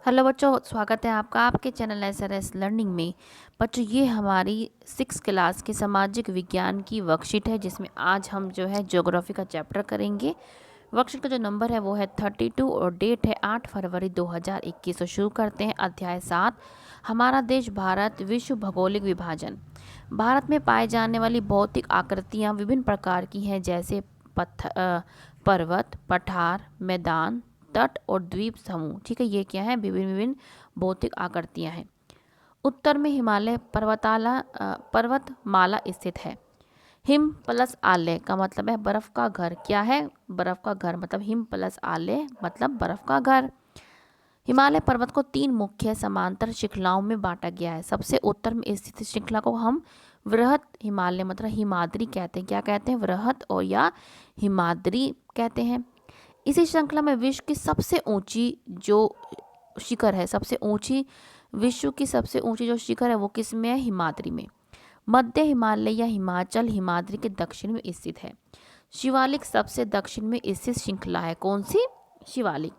Hello बच्चों, स्वागत है आपका आपके चैनल SRS लर्निंग में। बच्चों, ये हमारी 6 क्लास की सामाजिक विज्ञान की वर्कशीट है, जिसमें आज हम जो है ज्योग्राफी का चैप्टर करेंगे। वर्कशीट का जो नंबर है वो है 32 और डेट है 8 फरवरी 2021। तो शुरू करते हैं। अध्याय 7, हमारा देश भारत, विश्व भौगोलिक विभाजन। भारत में पाए जाने वाली भौतिक आकृतियाँ विभिन्न प्रकार की हैं, जैसे पर्वत, पठार, मैदान, तट और द्वीप समूह। ठीक है, ये क्या है? विभिन्न विभिन्न भौतिक आकृतियां हैं। उत्तर में हिमालय पर्वतमाला स्थित है। हिम प्लस आलय का मतलब है बर्फ का घर। क्या है? बर्फ का घर, मतलब हिम प्लस आलय मतलब बर्फ का घर। हिमालय पर्वत को 3 मुख्य समांतर श्रृंखलाओं में बांटा गया है। सबसे उत्तर में स्थित श्रृंखला को हम वृहत हिमालय मतलब हिमाद्री कहते हैं। क्या कहते हैं? वृहत और या हिमाद्री कहते हैं। इसी श्रृंखला में विश्व की सबसे ऊंची जो शिखर है, विश्व की सबसे ऊंची जो शिखर है वो किस में है? हिमाद्री में। मध्य हिमालय या हिमाचल हिमाद्री के दक्षिण में स्थित है। शिवालिक सबसे दक्षिण में स्थित श्रृंखला है। कौन सी? शिवालिक।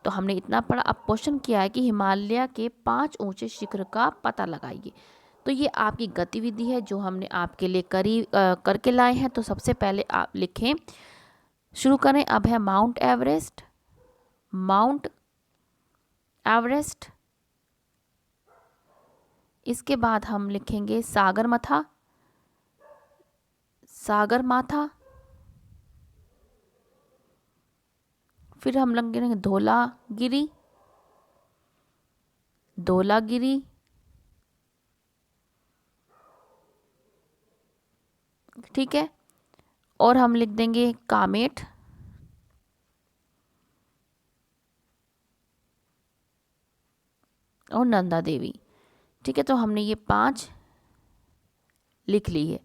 तो हमने इतना पढ़ा। अब क्वेश्चन किया है कि हिमालय के 5 ऊंचे शिखर का पता लगाइए। तो ये आपकी गतिविधि है जो हमने आपके लिए करके लाए हैं। तो सबसे पहले आप लिखें, शुरू करें। अब है माउंट एवरेस्ट, माउंट एवरेस्ट। इसके बाद हम लिखेंगे सागरमाथा, सागरमाथा। फिर हम लिखेंगे धौलागिरी, धौलागिरी। ठीक है, और हम लिख देंगे कामेट, और नंदा देवी। ठीक है, तो हमने ये 5 लिख ली है।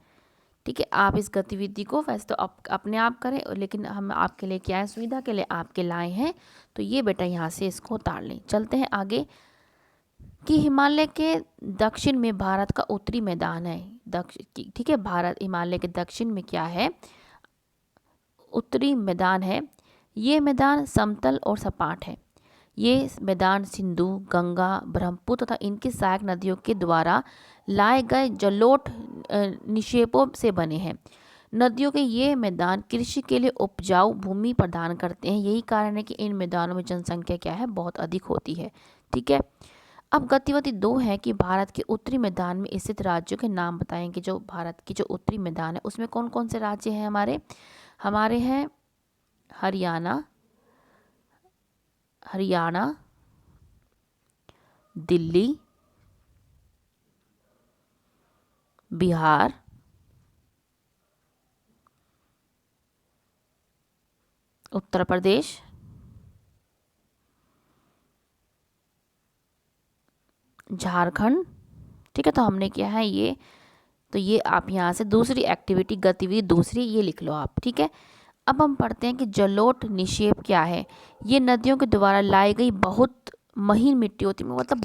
ठीक है, आप इस गतिविधि को वैसे तो अपने आप करें, लेकिन हम आपके लिए क्या है, सुविधा के लिए आपके लाए हैं। तो ये बेटा यहाँ से इसको उतार लें। चलते हैं आगे कि हिमालय के दक्षिण में भारत का उत्तरी मैदान है। ठीक है, भारत हिमालय के दक्षिण में क्या है? उत्तरी मैदान है। ये मैदान समतल और सपाट है। ये मैदान सिंधु, गंगा, ब्रह्मपुत्र तथा इनकी सहायक नदियों के द्वारा लाए गए जलोढ़ निक्षेपों से बने हैं। नदियों के ये मैदान कृषि के लिए उपजाऊ भूमि प्रदान करते हैं। यही कारण है कि इन मैदानों में जनसंख्या क्या है? बहुत अधिक होती है। ठीक है, अब गतिविधि 2 है कि भारत के उत्तरी मैदान में स्थित राज्यों के नाम बताएंगे। जो भारत की जो उत्तरी मैदान है उसमें कौन कौन से राज्य हैं? हमारे हैं हरियाणा, हरियाणा, दिल्ली, बिहार, उत्तर प्रदेश, झारखंड। ठीक है, तो हमने किया है ये। तो ये आप यहाँ से दूसरी एक्टिविटी गतिविधि दूसरी ये लिख लो आप। ठीक है, अब हम पढ़ते हैं कि जलोढ़ निक्षेप क्या है। ये नदियों के द्वारा लाई गई बहुत महीन मिट्टी होती है, मतलब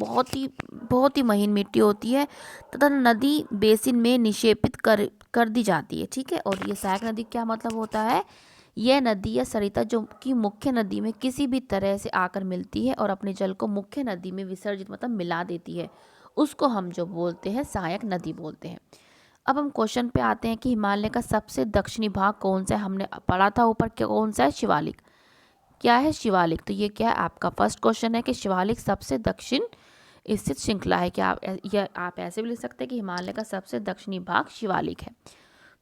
बहुत ही महीन मिट्टी होती है तथा नदी बेसिन में निक्षेपित कर दी जाती है। ठीक है, और ये सहायक नदी क्या मतलब होता है? यह नदी या सरिता जो कि मुख्य नदी में किसी भी तरह से आकर मिलती है और अपने जल को मुख्य नदी में विसर्जित मतलब मिला देती है, उसको हम जो बोलते हैं सहायक नदी बोलते हैं। अब हम क्वेश्चन पे आते हैं कि हिमालय का सबसे दक्षिणी भाग कौन सा है? हमने पढ़ा था ऊपर कौन सा है? शिवालिक। क्या है? शिवालिक। तो ये क्या है? आपका फर्स्ट क्वेश्चन है कि शिवालिक सबसे दक्षिण स्थित श्रृंखला है। क्या आप ऐसे भी लिख सकते हैं कि हिमालय का सबसे दक्षिणी भाग शिवालिक है।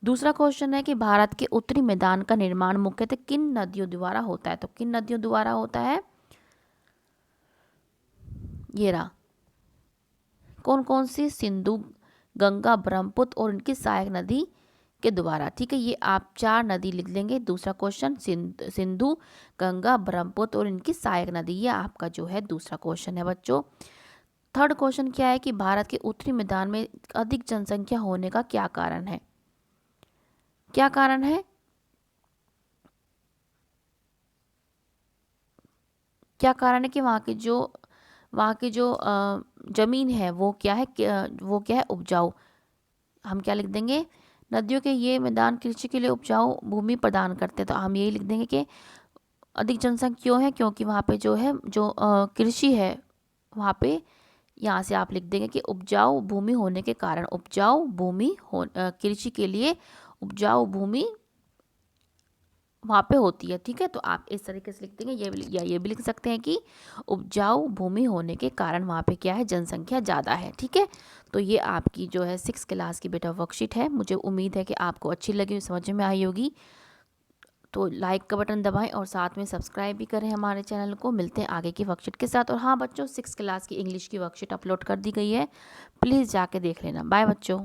दूसरा क्वेश्चन है कि भारत के उत्तरी मैदान का निर्माण मुख्यतः किन नदियों द्वारा होता है? तो किन नदियों द्वारा होता है? ये रहा, कौन कौन सी? सिंधु, गंगा, ब्रह्मपुत्र और इनकी सहायक नदी के द्वारा। ठीक है, ये आप 4 नदी लिख लेंगे। दूसरा क्वेश्चन सिंधु, गंगा, ब्रह्मपुत्र और इनकी सहायक नदी, ये आपका जो है दूसरा क्वेश्चन है बच्चों। थर्ड क्वेश्चन क्या है कि भारत के उत्तरी मैदान में अधिक जनसंख्या होने का क्या कारण है? क्या कारण है? क्या कारण है कि वहाँ की जो जमीन है वो क्या है? वो क्या है? उपजाऊ। हम क्या लिख देंगे? नदियों के ये मैदान कृषि के लिए उपजाऊ भूमि प्रदान करते हैं। तो हम यही लिख देंगे कि अधिक जनसंख्या क्यों है? क्योंकि वहाँ पे जो है जो कृषि है वहाँ पे यहाँ से आप लिख देंगे कि उपजाऊ भूमि होने के कारण, उपजाऊ भूमि हो कृषि के लिए उपजाऊ भूमि वहाँ पे होती है। ठीक है, तो आप इस तरीके से लिख देंगे। ये भी, या ये भी लिख सकते हैं कि उपजाऊ भूमि होने के कारण वहाँ पे क्या है, जनसंख्या ज़्यादा है। ठीक है, तो ये आपकी जो है 6 क्लास की बेटा वर्कशीट है। मुझे उम्मीद है कि आपको अच्छी लगी, समझ में आई होगी। तो लाइक का बटन दबाएं और साथ में सब्सक्राइब भी करें हमारे चैनल को। मिलते हैं आगे की वर्कशीट के साथ। और हाँ बच्चों, 6 क्लास की इंग्लिश की वर्कशीट अपलोड कर दी गई है, प्लीज़ जाके देख लेना। बाय बच्चों।